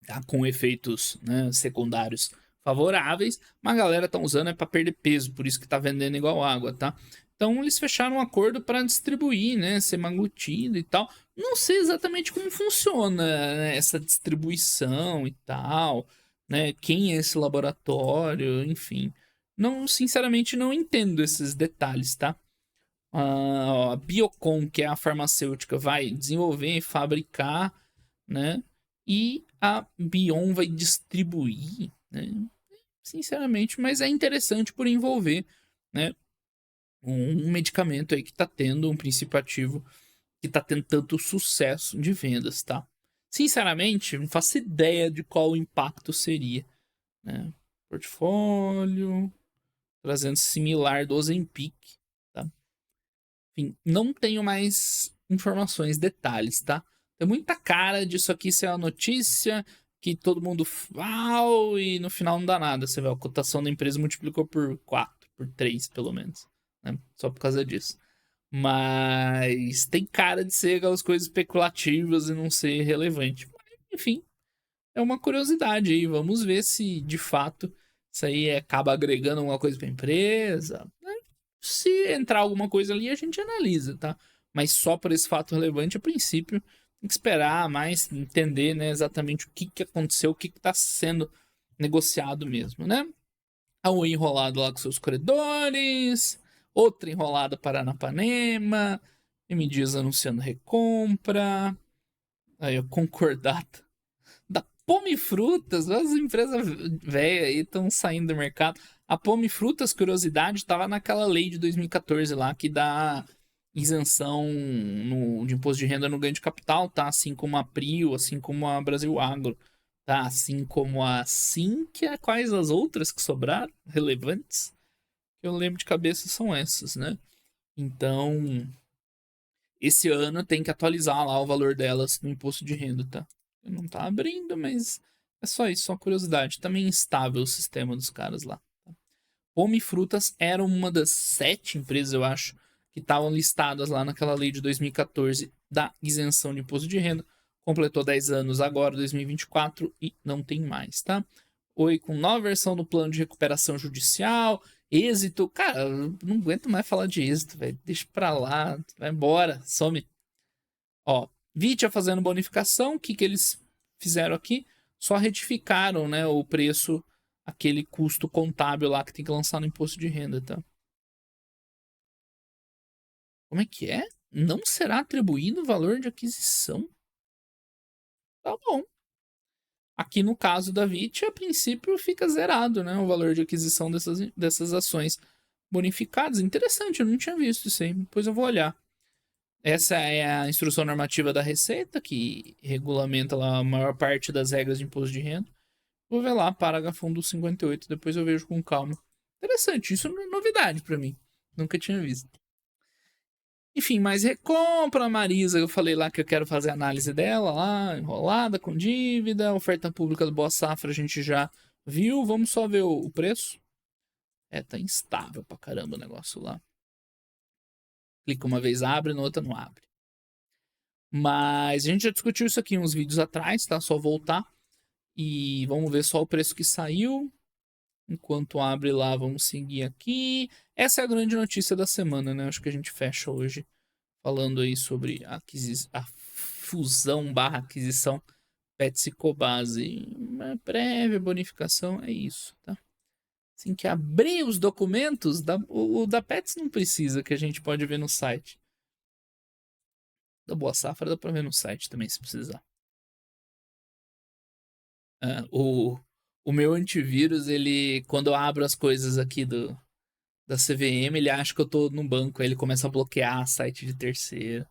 tá? Com efeitos, né, secundários favoráveis, mas a galera tá usando para perder peso, por isso que tá vendendo igual água, tá? Então eles fecharam um acordo para distribuir, né, semaglutida e tal. Não sei exatamente como funciona, né, essa distribuição e tal, né? Quem é esse laboratório, enfim. Não, sinceramente não entendo esses detalhes, tá? A Biocon, que é a farmacêutica, vai desenvolver e fabricar, né? E a Bion vai distribuir, né? Sinceramente, mas é interessante por envolver, né, um medicamento aí que tá tendo um princípio ativo que tá tendo tanto sucesso de vendas, tá? Sinceramente, não faço ideia de qual o impacto seria, né? Portfólio, trazendo similar do Ozempic, tá? Enfim, não tenho mais informações, detalhes, tá? Tem muita cara disso aqui ser uma notícia que todo mundo fala e no final não dá nada. Você vê, a cotação da empresa multiplicou por 4, por 3 pelo menos, né? Só por causa disso. Mas tem cara de ser aquelas coisas especulativas e não ser relevante. Mas, enfim, é uma curiosidade aí. Vamos ver se de fato isso aí acaba agregando alguma coisa para a empresa. Se entrar alguma coisa ali, a gente analisa, tá? Mas só por esse fato relevante, a princípio, tem que esperar mais, entender, né, exatamente o que, que aconteceu, o que está sendo negociado mesmo, né? A Oi enrolado lá com seus credores, outra enrolada Paranapanema, M Dias anunciando recompra, aí a concordata da Pome Frutas, as empresas velhas aí estão saindo do mercado. A Pome Frutas, curiosidade, estava naquela lei de 2014 lá que dá isenção de imposto de renda no ganho de capital, tá? Assim como a Prio, assim como a Brasil Agro, tá? Assim como a Sinqia, quais as outras que sobraram relevantes? Que eu lembro de cabeça são essas, né? Então, esse ano tem que atualizar lá o valor delas no imposto de renda, tá? Não tá abrindo, mas é só isso, só curiosidade. Também instável o sistema dos caras lá. Tá? Pome Frutas era uma das 7 empresas, eu acho, que estavam listadas lá naquela lei de 2014 da isenção de imposto de renda. Completou 10 anos agora, 2024, e não tem mais, tá? Oi, com nova versão do plano de recuperação judicial, êxito. Cara, eu não aguento mais falar de êxito, velho. Deixa pra lá, vai embora, some. Ó, Vitia fazendo bonificação, o que, que eles fizeram aqui? Só retificaram, né, o preço, aquele custo contábil lá que tem que lançar no imposto de renda, tá? Como é que é? Não será atribuído o valor de aquisição? Tá bom. Aqui no caso da Vitia, a princípio fica zerado, né, o valor de aquisição dessas ações bonificadas. Interessante, eu não tinha visto isso aí, depois eu vou olhar. Essa é a instrução normativa da Receita, que regulamenta lá a maior parte das regras de imposto de renda. Vou ver lá, parágrafo 1 do 58, depois eu vejo com calma. Interessante, isso é novidade para mim. Nunca tinha visto. Enfim, mais recompra, a Marisa, eu falei lá que eu quero fazer a análise dela lá, enrolada, com dívida, oferta pública do Boa Safra a gente já viu, vamos só ver o preço. É, tá instável pra caramba o negócio lá. Clica uma vez, abre, na outra não abre. Mas a gente já discutiu isso aqui uns vídeos atrás, tá? Só voltar. E vamos ver só o preço que saiu. Enquanto abre lá, vamos seguir aqui. Essa é a grande notícia da semana, né? Acho que a gente fecha hoje falando aí sobre a fusão barra aquisição Pets e Cobase. Uma breve bonificação, é isso, tá? Assim que abrir os documentos, o da Pets não precisa, que a gente pode ver no site. Da Boa Safra dá pra ver no site também, se precisar. Ah, o meu antivírus, ele, quando eu abro as coisas aqui da CVM, ele acha que eu tô no banco, aí ele começa a bloquear site de terceiro.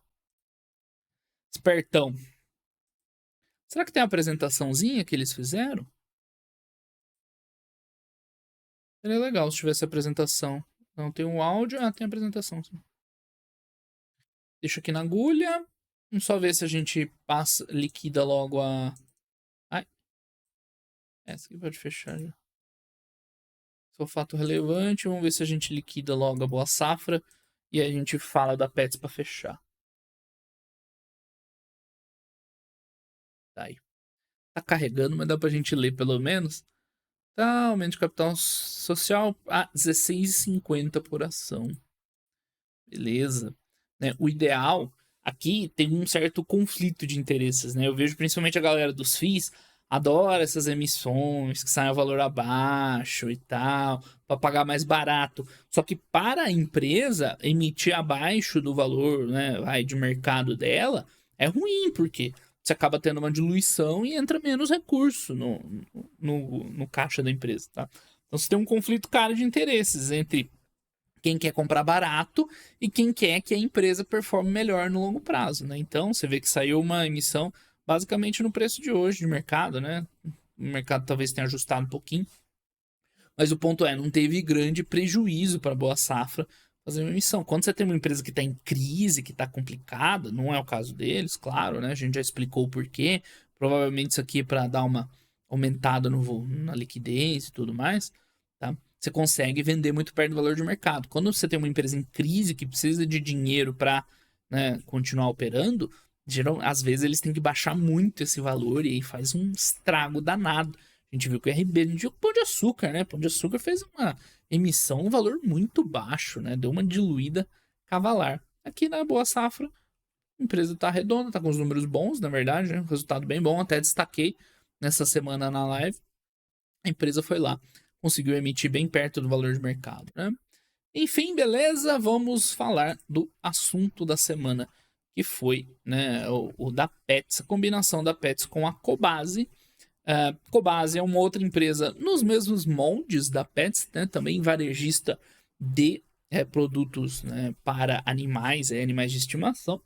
Espertão. Será que tem uma apresentaçãozinha que eles fizeram? Seria legal se tivesse apresentação. Não tem um áudio, tem apresentação. Sim. Deixa aqui na agulha. Vamos só ver se a gente passa, liquida logo a. Ai, essa aqui pode fechar já. Só fato relevante. Vamos ver se a gente liquida logo a Boa Safra. E aí a gente fala da Pets pra fechar. Tá aí. Tá carregando, mas dá pra gente ler pelo menos. Tá, aumento de capital social a 16,50 por ação. Beleza. Né? O ideal, aqui tem um certo conflito de interesses, né? Eu vejo principalmente a galera dos FIIs adora essas emissões que saem a valor abaixo e tal, para pagar mais barato. Só que para a empresa emitir abaixo do valor, né, de mercado dela, é ruim, porque você acaba tendo uma diluição e entra menos recurso no caixa da empresa, tá? Então você tem um conflito claro de interesses entre quem quer comprar barato e quem quer que a empresa performe melhor no longo prazo, né? Então, você vê que saiu uma emissão basicamente no preço de hoje de mercado, né? O mercado talvez tenha ajustado um pouquinho, mas o ponto é, não teve grande prejuízo para a Boa Safra fazer uma emissão. Quando você tem uma empresa que está em crise, que está complicada, não é o caso deles, claro, né? A gente já explicou o porquê. Provavelmente isso aqui é para dar uma aumentada na liquidez e tudo mais, tá? Você consegue vender muito perto do valor de mercado. Quando você tem uma empresa em crise que precisa de dinheiro para, né, continuar operando, às vezes eles têm que baixar muito esse valor e aí faz um estrago danado. A gente viu que o RB, a gente viu que o Pão de Açúcar, né? Pão de Açúcar fez uma emissão, um valor muito baixo, né? Deu uma diluída cavalar. Aqui na Boa Safra, a empresa tá redonda, tá com os números bons, na verdade, né? Resultado bem bom, até destaquei nessa semana na live. A empresa foi lá, conseguiu emitir bem perto do valor de mercado, né? Enfim, beleza, vamos falar do assunto da semana, que foi, né, o da Pets, a combinação da Pets com a Cobase. Cobase é uma outra empresa nos mesmos moldes da Pets, né, também varejista de produtos, né, para animais, animais de estimação.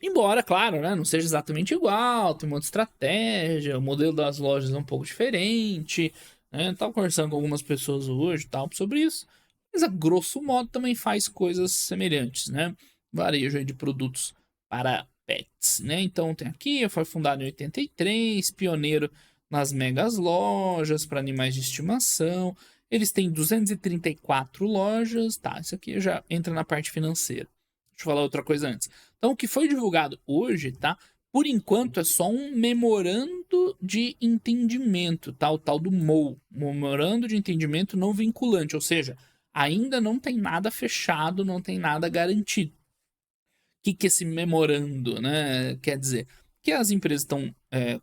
Embora, claro, né, não seja exatamente igual, tem uma outra estratégia, o modelo das lojas é um pouco diferente. Né, tava conversando com algumas pessoas hoje tal, sobre isso, mas a grosso modo também faz coisas semelhantes, né? Varejo aí de produtos para pets, né? Então tem aqui, foi fundado em 83, pioneiro nas megas lojas para animais de estimação. Eles têm 234 lojas, tá? Isso aqui já entra na parte financeira. Deixa eu falar outra coisa antes. Então, o que foi divulgado hoje, tá? Por enquanto é só um memorando de entendimento, tá? O tal do MOU, memorando de entendimento não vinculante, ou seja, ainda não tem nada fechado, não tem nada garantido. O que esse memorando, né, quer dizer? Que as empresas estão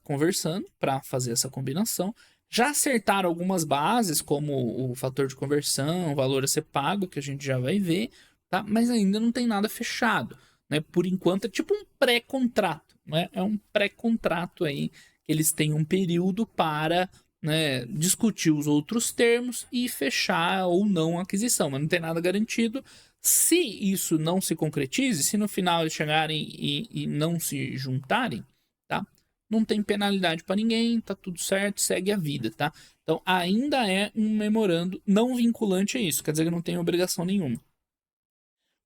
conversando para fazer essa combinação, já acertaram algumas bases, como o fator de conversão, o valor a ser pago, que a gente já vai ver, tá? Mas ainda não tem nada fechado, né? Por enquanto é tipo um pré-contrato, né? É um pré-contrato aí, que eles têm um período para, né, discutir os outros termos e fechar ou não a aquisição, mas não tem nada garantido. Se isso não se concretize, se no final eles chegarem e não se juntarem, tá? Não tem penalidade para ninguém, tá tudo certo, segue a vida, tá? Então ainda é um memorando não vinculante a isso, quer dizer que não tem obrigação nenhuma.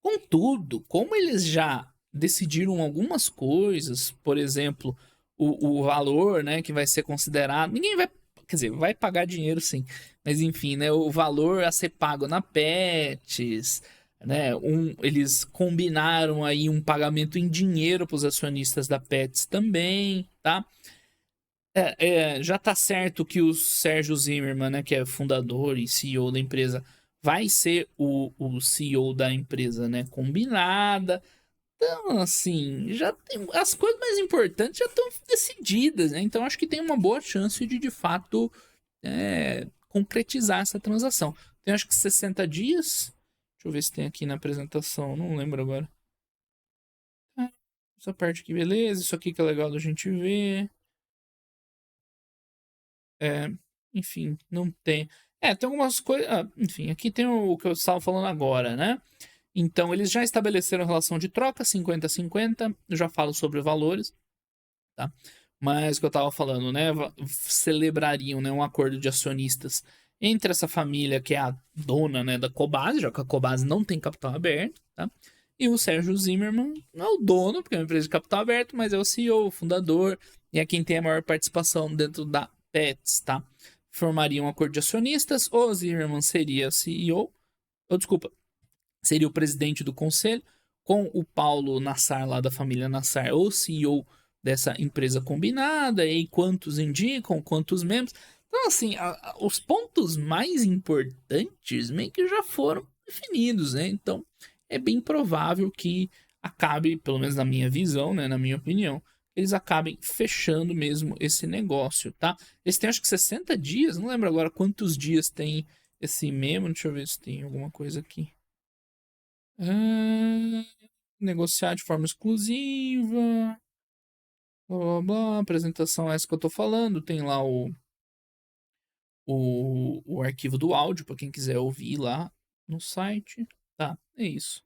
Contudo, como eles já decidiram algumas coisas, por exemplo, o valor, né, que vai ser considerado, ninguém vai quer dizer, vai pagar dinheiro sim, mas enfim, né, o valor a ser pago na Pets, né, eles combinaram aí um pagamento em dinheiro para os acionistas da Pets também, tá? Já tá certo que o Sérgio Zimmermann, né, que é fundador e CEO da empresa, vai ser o CEO da empresa, né, combinada. Então, assim, já tem, as coisas mais importantes já estão decididas, né? Então, acho que tem uma boa chance de fato, concretizar essa transação. Tem, acho que 60 dias. Deixa eu ver se tem aqui na apresentação, não lembro agora. Essa parte aqui, beleza. Isso aqui que é legal da gente ver. É, enfim, não tem. Tem algumas coisas. Enfim, aqui tem o que eu estava falando agora, né? Então, eles já estabeleceram relação de troca 50-50. Eu já falo sobre valores, tá? Mas o que eu tava falando, né? Celebrariam, né, um acordo de acionistas entre essa família que é a dona, né, da Cobasi, já que a Cobasi não tem capital aberto, tá? E o Sérgio Zimmermann não é o dono, porque é uma empresa de capital aberto, mas é o CEO, o fundador, e é quem tem a maior participação dentro da Pets, tá? Formariam um acordo de acionistas, o Zimmermann seria CEO, ou desculpa, seria o presidente do conselho, com o Paulo Nassar, lá da família Nassar, o CEO dessa empresa combinada, e quantos indicam, quantos membros. Então, assim, os pontos mais importantes meio que já foram definidos, né? Então, é bem provável que acabe, pelo menos na minha visão, né, na minha opinião, eles acabem fechando mesmo esse negócio, tá? Eles têm acho que 60 dias, não lembro agora quantos dias tem esse memo, deixa eu ver se tem alguma coisa aqui. Negociar de forma exclusiva. Blá blá blá. Apresentação essa que eu tô falando. Tem lá o arquivo do áudio para quem quiser ouvir lá no site. Tá, é isso.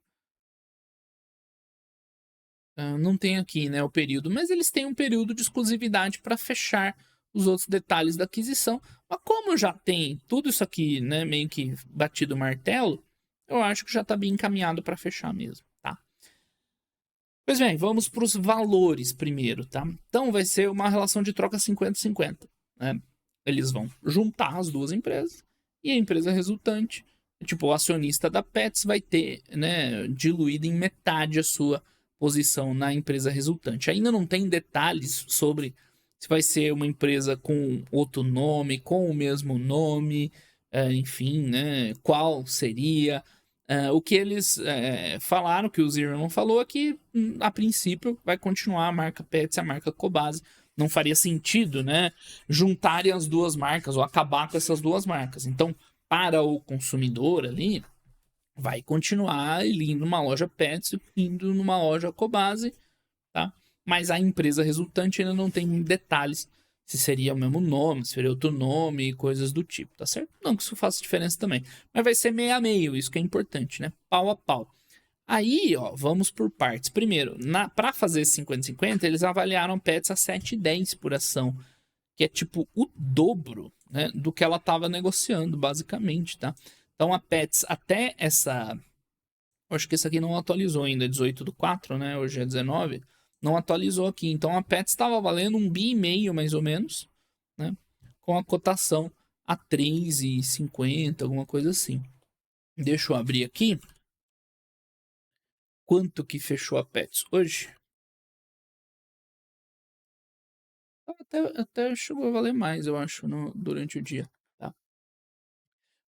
Não tem aqui, né, o período, mas eles têm um período de exclusividade para fechar os outros detalhes da aquisição. Mas como já tem tudo isso aqui, né, meio que batido o martelo, eu acho que já tá bem encaminhado para fechar mesmo, tá? Pois bem, vamos para os valores primeiro, tá? Então vai ser uma relação de troca 50-50, né? Eles vão juntar as duas empresas e a empresa resultante, tipo, o acionista da Pets vai ter, né, diluído em metade a sua posição na empresa resultante. Ainda não tem detalhes sobre se vai ser uma empresa com outro nome, com o mesmo nome, enfim, né, qual seria. O que eles falaram, que o Zimmermann falou, é que a princípio vai continuar a marca Pets e a marca Cobasi. Não faria sentido, né, juntarem as duas marcas ou acabar com essas duas marcas. Então, para o consumidor ali, vai continuar ele indo numa loja Pets e indo numa loja Cobasi, tá? Mas a empresa resultante ainda não tem detalhes se seria o mesmo nome, se seria outro nome e coisas do tipo, tá certo? Não que isso faça diferença também. Mas vai ser meio a meio, isso que é importante, né? Pau a pau. Aí, ó, vamos por partes. Primeiro, para fazer 50-50, eles avaliaram Pets a 7,10 por ação, que é tipo o dobro, né, do que ela estava negociando, basicamente, tá? Então a Pets até essa, eu acho que esse aqui não atualizou ainda, 18/4, né? Hoje é 19. Não atualizou aqui. Então a Pets estava valendo 1,5 bi mais ou menos, né? Com a cotação a 3,50, alguma coisa assim. Deixa eu abrir aqui. Quanto que fechou a Pets hoje? Até chegou a valer mais, eu acho, durante o dia, tá?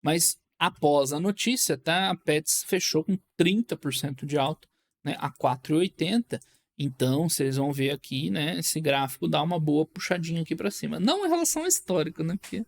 Mas após a notícia, tá? A Pets fechou com 30% de alta, né? A 4,80. Então, vocês vão ver aqui, né? Esse gráfico dá uma boa puxadinha aqui para cima. Não em relação ao histórico, né? Porque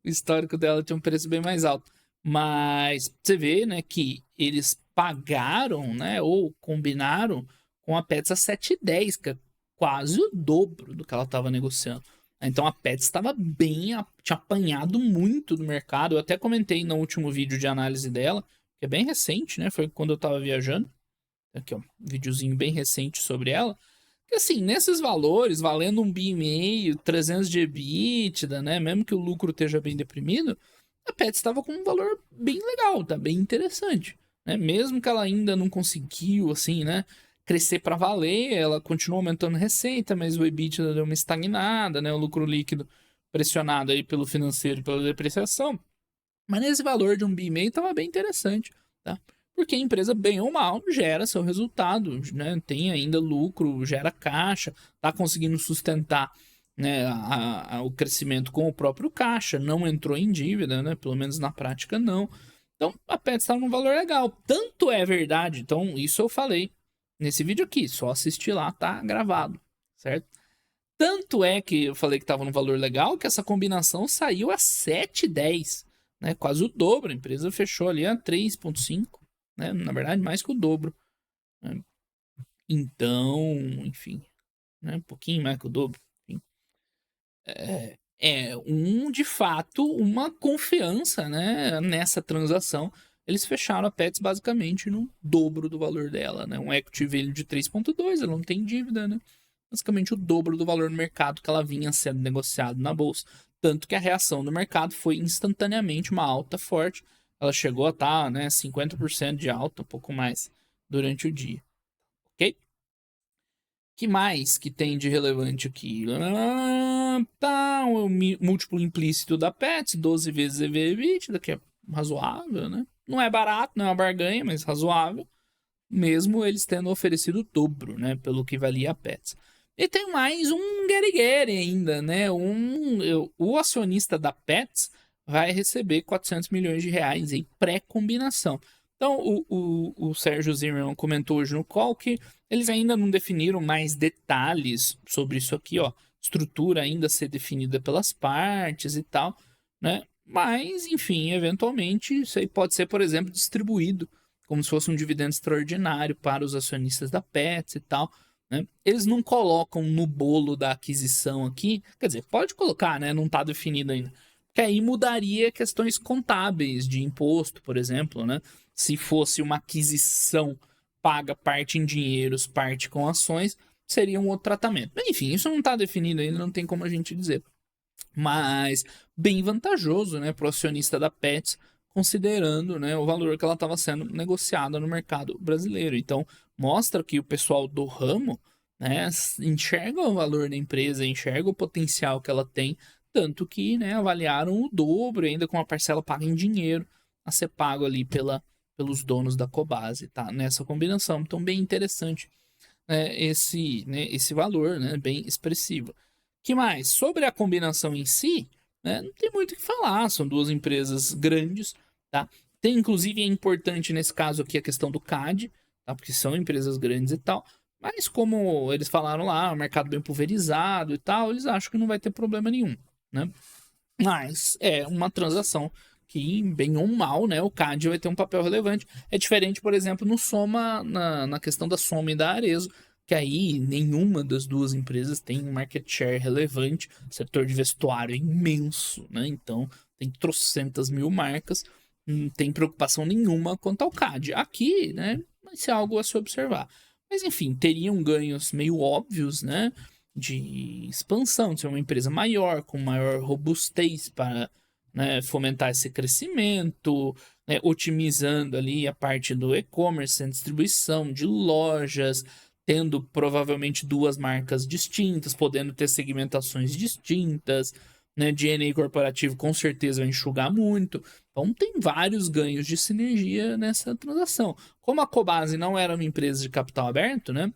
o histórico dela tem um preço bem mais alto. Mas você vê, né, que eles pagaram, né, ou combinaram com a Pets a 7,10, que é quase o dobro do que ela estava negociando. Então a Pets estava bem, tinha apanhado muito do mercado. Eu até comentei no último vídeo de análise dela, que é bem recente, né? Foi quando eu estava viajando. Aqui, ó, um videozinho bem recente sobre ela. Que assim, nesses valores, valendo 1,5 bi, 300 de EBITDA, né? Mesmo que o lucro esteja bem deprimido, a Pets estava com um valor bem legal, tá bem interessante, né? Mesmo que ela ainda não conseguiu, assim, né, crescer para valer, ela continua aumentando receita, mas o EBITDA deu uma estagnada, né? O lucro líquido pressionado aí pelo financeiro e pela depreciação. Mas nesse valor de 1,5 bi estava bem interessante, tá? Porque a empresa, bem ou mal, gera seu resultado, né? Tem ainda lucro, gera caixa, tá conseguindo sustentar, né, o crescimento com o próprio caixa, não entrou em dívida, né? Pelo menos na prática não. Então a Pets está num valor legal. Tanto é verdade, então isso eu falei nesse vídeo aqui, só assistir lá, tá gravado, certo? Tanto é que eu falei que estava num valor legal que essa combinação saiu a 7,10, né? Quase o dobro. A empresa fechou ali a 3,5, né? Na verdade, mais que o dobro, né? Então, enfim, né? Um pouquinho mais que o dobro. Enfim. De fato, uma confiança, né, nessa transação. Eles fecharam a Pets basicamente no dobro do valor dela, né? Um equity value de 3,2, ela não tem dívida, né? Basicamente o dobro do valor no mercado que ela vinha sendo negociado na bolsa. Tanto que a reação do mercado foi instantaneamente uma alta forte. Ela chegou a estar, né, 50% de alta, um pouco mais, durante o dia. Ok? Que mais que tem de relevante aqui? Tá, o múltiplo implícito da Pets, 12 vezes EV/EBITDA, que é razoável, né? Não é barato, não é uma barganha, mas razoável. Mesmo eles tendo oferecido o dobro, né? Pelo que valia a Pets. E tem mais um guerigueri ainda, né? O acionista da Pets vai receber 400 milhões de reais em pré-combinação. Então, o Sérgio Zimmermann comentou hoje no call que eles ainda não definiram mais detalhes sobre isso aqui, ó. Estrutura ainda a ser definida pelas partes e tal, né? Mas, enfim, eventualmente, isso aí pode ser, por exemplo, distribuído como se fosse um dividendo extraordinário para os acionistas da Pets e tal, né? Eles não colocam no bolo da aquisição aqui, quer dizer, pode colocar, né? Não está definido ainda. Que aí mudaria questões contábeis de imposto, por exemplo, né? Se fosse uma aquisição paga parte em dinheiros, parte com ações, seria um outro tratamento. Mas, enfim, isso não está definido ainda, não tem como a gente dizer. Mas bem vantajoso, né, para o acionista da Pets, considerando, né, o valor que ela estava sendo negociada no mercado brasileiro. Então, mostra que o pessoal do ramo, né, enxerga o valor da empresa, enxerga o potencial que ela tem, tanto que, né, avaliaram o dobro, ainda com a parcela paga em dinheiro, a ser pago ali pelos donos da Cobasi, tá? Nessa combinação. Então, bem interessante, né, esse valor, né, bem expressivo. Que mais? Sobre a combinação em si, né, não tem muito o que falar. São duas empresas grandes, tá? Tem, inclusive, é importante nesse caso aqui a questão do CAD, tá? Porque são empresas grandes e tal. Mas como eles falaram lá, o mercado bem pulverizado e tal, eles acham que não vai ter problema nenhum, né? Mas é uma transação que, bem ou mal, né, o CAD vai ter um papel relevante. É diferente, por exemplo, no Soma, na questão da Soma e da Arezo, que aí nenhuma das duas empresas tem um market share relevante. O setor de vestuário é imenso, né? Então tem trocentas mil marcas, não tem preocupação nenhuma quanto ao CAD. Aqui, né, vai ser algo a se observar. Mas enfim, teriam ganhos meio óbvios, né? De expansão, de ser uma empresa maior, com maior robustez para, né, fomentar esse crescimento, né, otimizando ali a parte do e-commerce, a distribuição de lojas, tendo provavelmente duas marcas distintas, podendo ter segmentações distintas, né, DNA corporativo com certeza vai enxugar muito. Então tem vários ganhos de sinergia nessa transação. Como a Cobasi não era uma empresa de capital aberto, né,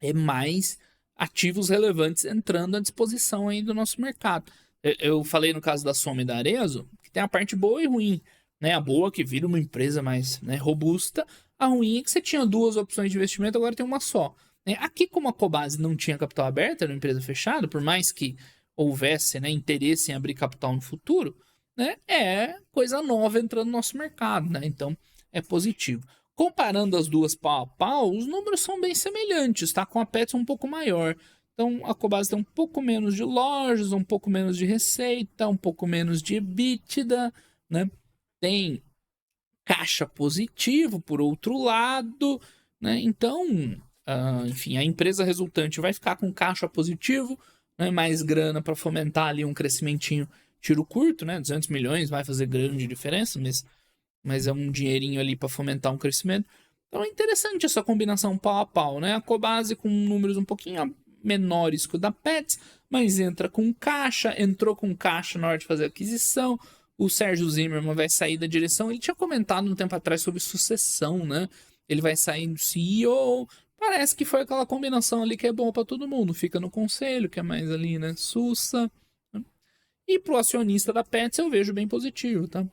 é mais ativos relevantes entrando à disposição aí do nosso mercado. Eu falei no caso da Soma e da Arezzo, que tem a parte boa e ruim, né? A boa que vira uma empresa mais, né, robusta, a ruim é que você tinha duas opções de investimento, agora tem uma só. Aqui, como a Cobasi não tinha capital aberto, era uma empresa fechada, por mais que houvesse, né, interesse em abrir capital no futuro, né, é coisa nova entrando no nosso mercado, né? Então é positivo. Comparando as duas pau a pau, os números são bem semelhantes, tá? Com a Pets um pouco maior. Então, a Cobasi tem um pouco menos de lojas, um pouco menos de receita, um pouco menos de EBITDA, né? Tem caixa positivo, por outro lado, né? Então, enfim, a empresa resultante vai ficar com caixa positivo, né? Mais grana para fomentar ali um crescimentinho tiro curto, né? 200 milhões vai fazer grande diferença, mas é um dinheirinho ali para fomentar um crescimento. Então é interessante essa combinação pau a pau, né? A Cobasi com números um pouquinho menores que o da Petz, mas entrou com caixa na hora de fazer a aquisição. O Sérgio Zimmermann vai sair da direção. Ele tinha comentado um tempo atrás sobre sucessão, né? Ele vai sair do CEO. Parece que foi aquela combinação ali que é bom para todo mundo. Fica no conselho, que é mais ali, né? Sussa. E pro acionista da Petz eu vejo bem positivo, tá?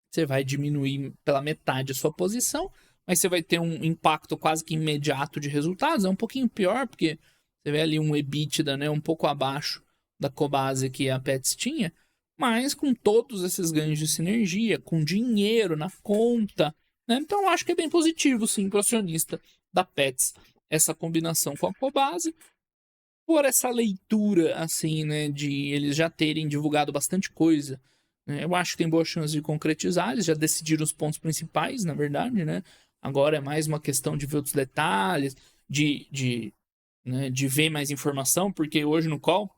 Você vai diminuir pela metade a sua posição, mas você vai ter um impacto quase que imediato de resultados. É um pouquinho pior, porque você vê ali um EBITDA, né, um pouco abaixo da Cobasi que a Petz tinha, mas com todos esses ganhos de sinergia, com dinheiro na conta, né? Então eu acho que é bem positivo, sim, para o acionista da Petz, essa combinação com a Cobasi, por essa leitura, assim, né, de eles já terem divulgado bastante coisa, né? Eu acho que tem boa chance de concretizar. Eles já decidiram os pontos principais, na verdade, né? Agora é mais uma questão de ver outros detalhes, né, de ver mais informação, porque hoje no call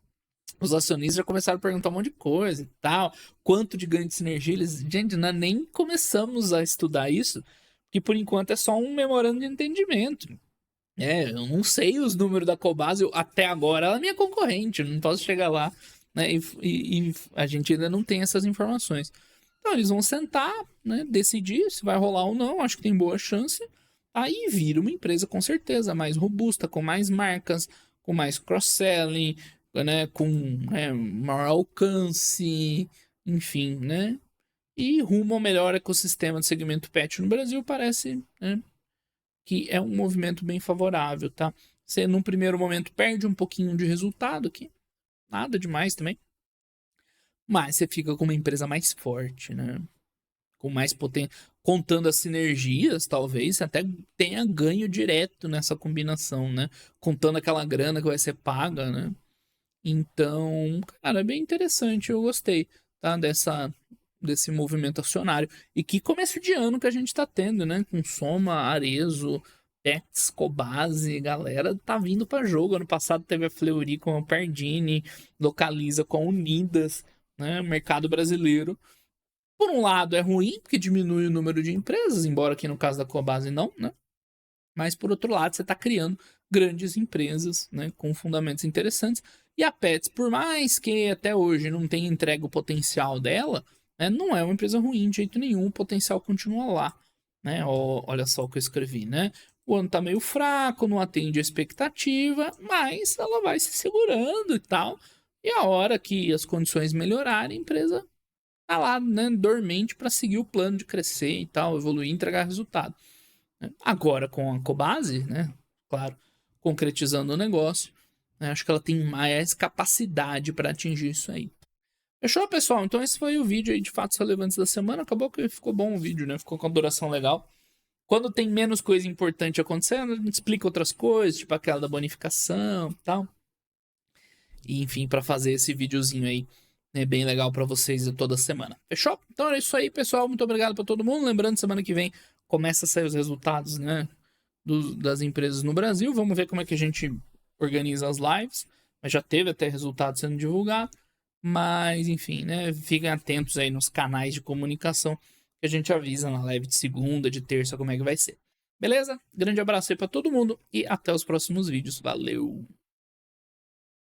os acionistas já começaram a perguntar um monte de coisa e tal, quanto de ganho de sinergia eles... Gente, nós nem começamos a estudar isso, que por enquanto é só um memorando de entendimento. Eu não sei os números da Cobasi, até agora ela é minha concorrente, eu não posso chegar lá, né, e a gente ainda não tem essas informações. Então eles vão sentar, né, decidir se vai rolar ou não, acho que tem boa chance, aí vira uma empresa com certeza mais robusta, com mais marcas, com mais cross-selling, né, com maior alcance, enfim, né, e rumo ao melhor ecossistema de segmento pet no Brasil, parece, né, que é um movimento bem favorável, tá? Você, num primeiro momento, perde um pouquinho de resultado aqui, nada demais também, mas você fica com uma empresa mais forte, né? Com mais potência, contando as sinergias, talvez, você até tenha ganho direto nessa combinação, né? Contando aquela grana que vai ser paga, né? Então, cara, é bem interessante, eu gostei, tá? Desse movimento acionário. E que começo de ano que a gente tá tendo, né? Com Soma, Arezzo, Petz, Cobasi, galera tá vindo para jogo. Ano passado teve a Fleury com a Pardini, Localiza com a Unidas, né? Mercado brasileiro. Por um lado é ruim, porque diminui o número de empresas, embora aqui no caso da Cobasi não, né? Mas por outro lado, você está criando grandes empresas, né, com fundamentos interessantes. E a Petz, por mais que até hoje não tenha entregue o potencial dela, né, não é uma empresa ruim de jeito nenhum, o potencial continua lá. Né? Olha só o que eu escrevi, né? O ano tá meio fraco, não atende a expectativa, mas ela vai se segurando e tal. E a hora que as condições melhorarem, a empresa tá lá, né, dormente para seguir o plano de crescer e tal, evoluir e entregar resultado. Agora com a Cobasi, né? Claro, concretizando o negócio, né, acho que ela tem mais capacidade para atingir isso aí. Fechou, pessoal? Então esse foi o vídeo aí de fatos relevantes da semana. Acabou que ficou bom o vídeo, né? Ficou com a duração legal. Quando tem menos coisa importante acontecendo, a gente explica outras coisas, tipo aquela da bonificação e tal. E, enfim, para fazer esse videozinho aí, né, bem legal para vocês toda semana. Fechou? Então é isso aí, pessoal. Muito obrigado para todo mundo. Lembrando, semana que vem começa a sair os resultados, né, das empresas no Brasil. Vamos ver como é que a gente organiza as lives. Mas já teve até resultado sendo divulgado. Mas, enfim, né, fiquem atentos aí nos canais de comunicação que a gente avisa na live de segunda, de terça, como é que vai ser. Beleza? Grande abraço aí pra todo mundo e até os próximos vídeos. Valeu!